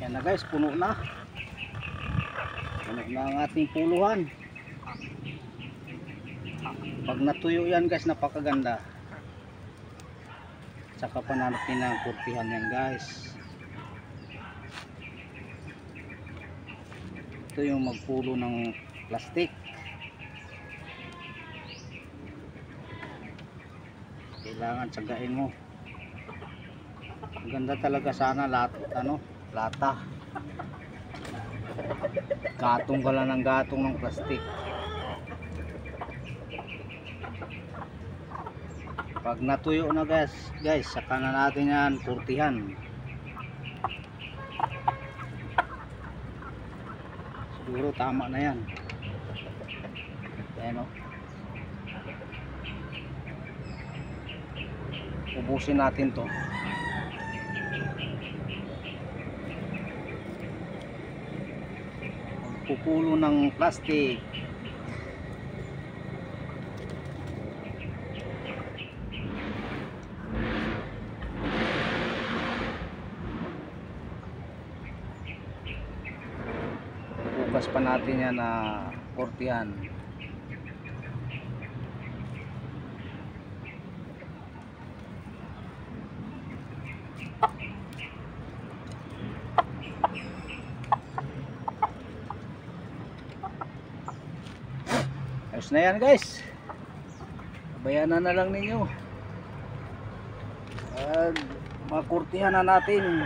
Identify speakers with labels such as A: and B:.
A: Yan na guys, puno na ang ating puluhan. Pag natuyo yan guys, napakaganda. Saka pa natin ang kurtihan yan guys. Ito yung magpulo ng plastic. Kailangan tsagain mo. Maganda talaga sana lata. Gatong ka lang ng gatong ng plastic. Pag natuyo na guys, saka na natin yan kurtihan. Siguro tama na yan. Ayan o. Ubusin natin to. Pupulo ng plastic. Bukas pa natin yan na kurtihan. Ayos na yan guys. Bayanan na lang ninyo. Makurtihan na natin.